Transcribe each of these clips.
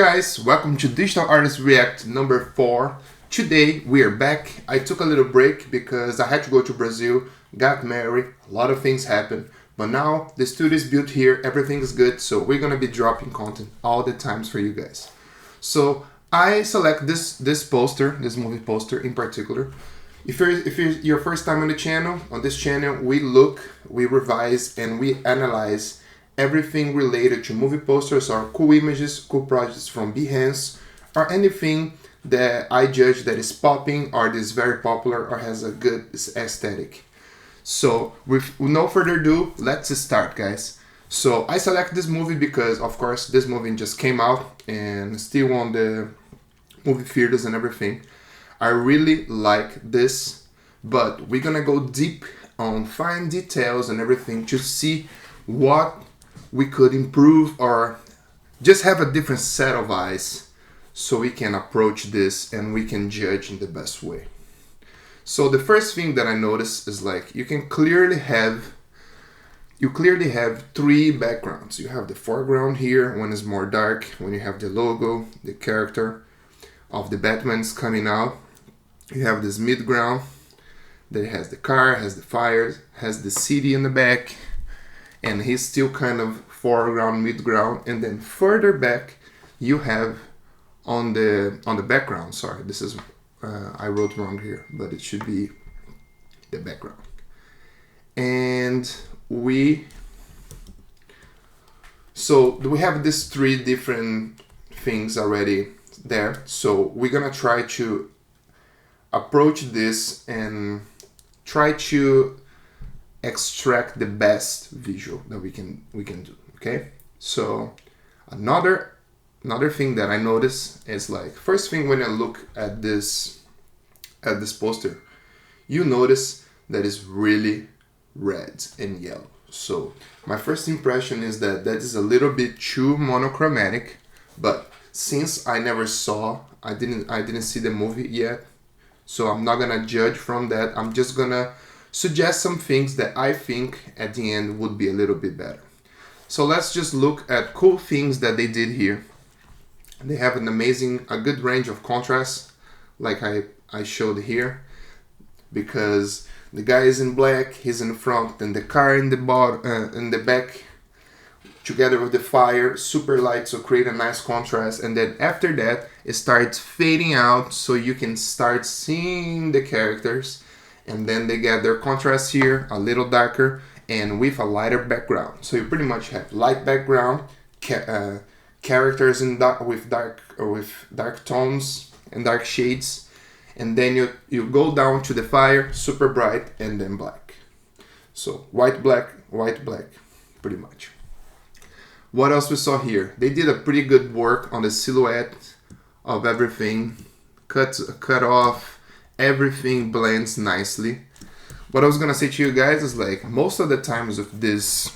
Guys, welcome to Digital Artist React number 4. Today we are back. I took a little break because I had to go to Brazil, got married, a lot of things happened, but now the studio is built here, everything is good, so we're gonna be dropping content all the times for you guys. So I select this movie poster in particular. If you're your first time on the channel, on this channel we look, we revise, and we analyze everything related to movie posters or cool images, cool projects from Behance, or anything that I judge that is popping or is very popular or has a good aesthetic. So with no further ado, let's start, guys. So I select this movie because, of course, this movie just came out and still on the movie theaters and everything. I really like this, but we're gonna go deep on fine details and everything to see what we could improve or just have a different set of eyes so we can approach this and we can judge in the best way. So the first thing that I noticed is like you clearly have three backgrounds. You have the foreground here, one is more dark, when you have the logo, the character of the Batman's coming out. You have this mid-ground that has the car, has the fires, has the city in the back, and he's still kind of foreground, mid-ground, and then further back you have on the background, sorry, this is I wrote wrong here, but it should be the background. And we have these three different things already there, so we're gonna try to approach this and try to extract the best visual that we can do. Okay, so another thing that I notice is like, first thing when I look at this poster, you notice that it's really red and yellow. So my first impression is that is a little bit too monochromatic, but since I didn't see the movie yet, so I'm not gonna judge from that. I'm just gonna suggest some things that I think at the end would be a little bit better. So let's just look at cool things that they did here. They have a good range of contrast, like I showed here, because the guy is in black, he's in front, and the car in the back, together with the fire, super light, so create a nice contrast. And then after that, it starts fading out, so you can start seeing the characters. And then they get their contrast here, a little darker, and with a lighter background. So you pretty much have light background, characters with dark tones and dark shades, and then you go down to the fire, super bright, and then black. So white, black, pretty much. What else we saw here? They did a pretty good work on the silhouette of everything, cut off. Everything blends nicely. What I was gonna say to you guys is like, most of the times with this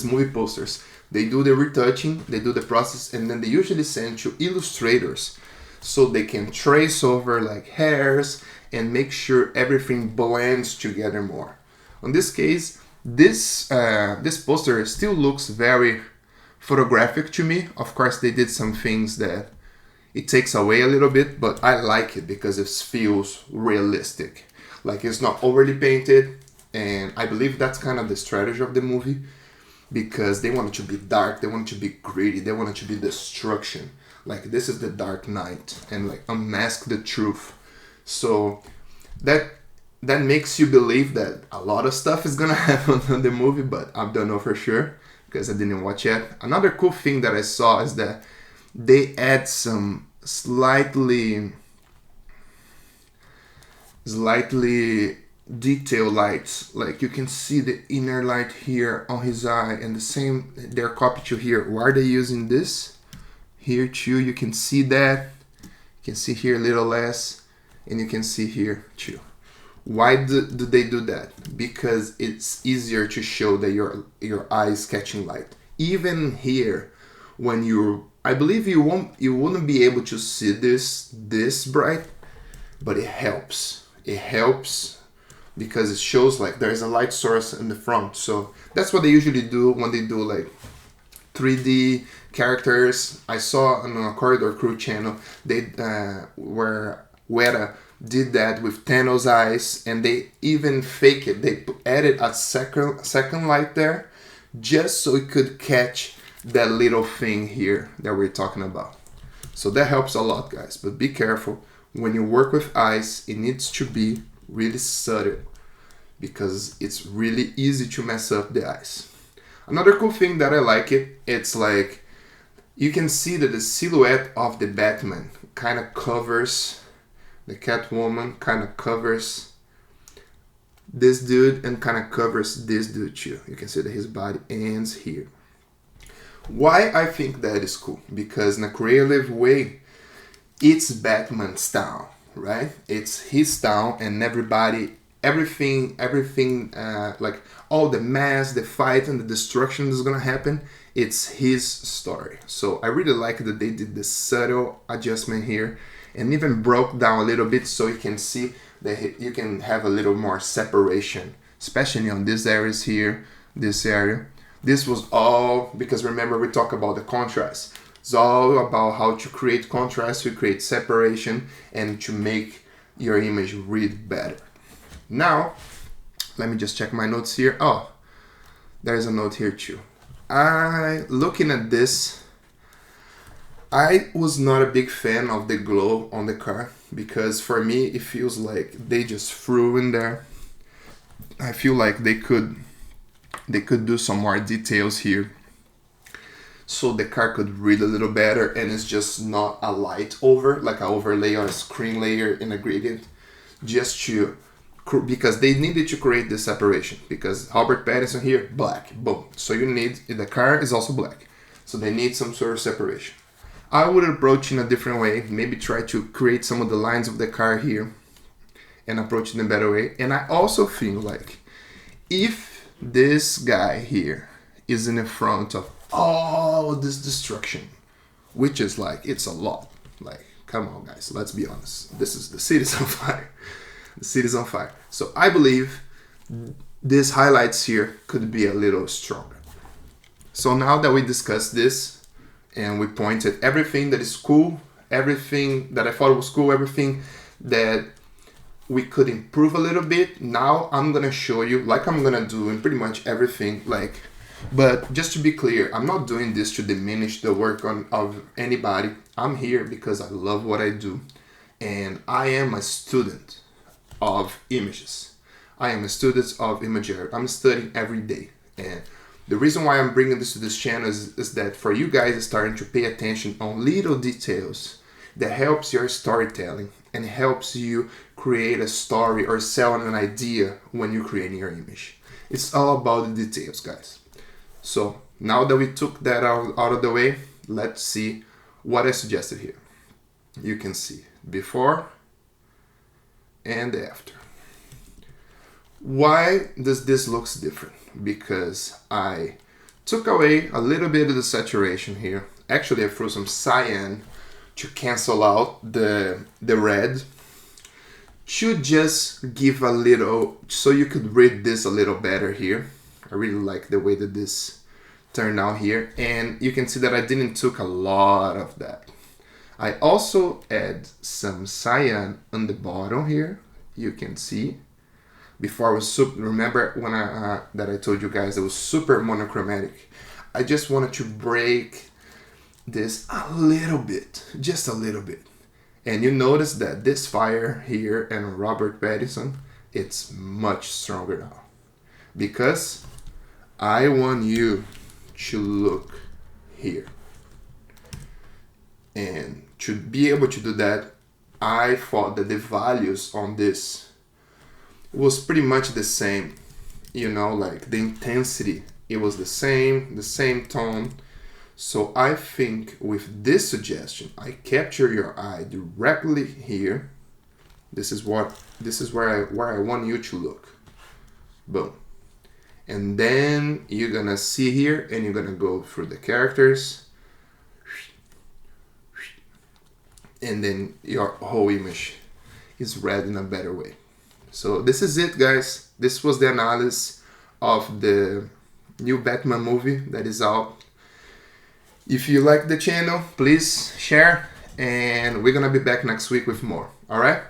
movie posters, they do the retouching, they do the process, and then they usually send to illustrators so they can trace over like hairs and make sure everything blends together more. In this case, this poster still looks very photographic to me. Of course, they did some things that it takes away a little bit, but I like it because it feels realistic. Like, it's not overly painted, and I believe that's kind of the strategy of the movie, because they want it to be dark, they want it to be gritty, they want it to be destruction. Like, this is the Dark Knight, and like unmask the truth. So that makes you believe that a lot of stuff is gonna happen in the movie, but I don't know for sure because I didn't watch yet. Another cool thing that I saw is that they add some slightly detailed lights. Like, you can see the inner light here on his eye, and the same, they're copied to here. Why are they using this? Here too, you can see that. You can see here a little less, and you can see here too. Why do they do that? Because it's easier to show that your eye is catching light. Even here, when I believe you wouldn't be able to see this bright, but it helps. It helps because it shows like there's a light source in the front. So that's what they usually do when they do like 3D characters. I saw on a Corridor Crew channel where Weta did that with Thanos' eyes, and they even fake it. They added a second light there just so it could catch that little thing here that we're talking about. So that helps a lot, guys, but be careful. When you work with eyes, it needs to be really subtle because it's really easy to mess up the eyes. Another cool thing that I like it's like you can see that the silhouette of the Batman kind of covers the Catwoman, kind of covers this dude and kind of covers this dude too. You can see that his body ends here. Why I think that is cool? Because in a creative way, it's Batman's style, right? It's his style, and everything, like all the mass, the fight, and the destruction that's gonna happen, it's his story. So I really like that they did the subtle adjustment here, and even broke down a little bit so you can see that you can have a little more separation, especially on these areas here, this area. This was all because remember we talked about the contrast. It's all about how to create contrast, to create separation, and to make your image read better. Now, let me just check my notes here. Oh, there's a note here too. Looking at this, I was not a big fan of the glow on the car because for me it feels like they just threw in there. I feel like they could do some more details here so the car could read a little better, and it's just not a light over, like an overlay or a screen layer in a gradient, because they needed to create this separation, because Robert Pattinson here, black, boom. So the car is also black, so they need some sort of separation. I would approach in a different way, maybe try to create some of the lines of the car here and approach it in a better way. And I also feel like if this guy here is in the front of all this destruction, which is like, it's a lot. Like, come on guys, let's be honest. The city's on fire. The city's on fire. So I believe these highlights here could be a little stronger. So now that we discussed this and we pointed everything that is cool, everything that I thought was cool, everything that we could improve a little bit, now I'm gonna show you, like I'm gonna do in pretty much everything, but just to be clear, I'm not doing this to diminish the work of anybody. I'm here because I love what I do, and I am a student of images. I am a student of imagery. I'm studying every day, and the reason why I'm bringing this to this channel is that for you guys is starting to pay attention on little details that helps your storytelling and helps you create a story or sell an idea when you're creating your image. It's all about the details, guys. So now that we took that out of the way, let's see what I suggested here. You can see before and after. Why does this looks different? Because I took away a little bit of the saturation here. Actually, I threw some cyan to cancel out the red, to just give a little, so you could read this a little better here. I really like the way that this turned out here, and you can see that I didn't took a lot of that. I also add some cyan on the bottom here. You can see before I was remember when I told you guys it was super monochromatic. I just wanted to break this a little bit, just a little bit. And you notice that this fire here and Robert Pattinson, it's much stronger now. Because I want you to look here. And to be able to do that, I thought that the values on this was pretty much the same. You know, like the intensity, it was the same tone. So I think with this suggestion, I capture your eye directly here. This is where I want you to look. Boom. And then you're gonna see here, and you're gonna go through the characters, and then your whole image is read in a better way. So this is it, guys. This was the analysis of the new Batman movie that is out. If you like the channel, please share, and we're gonna be back next week with more. All right?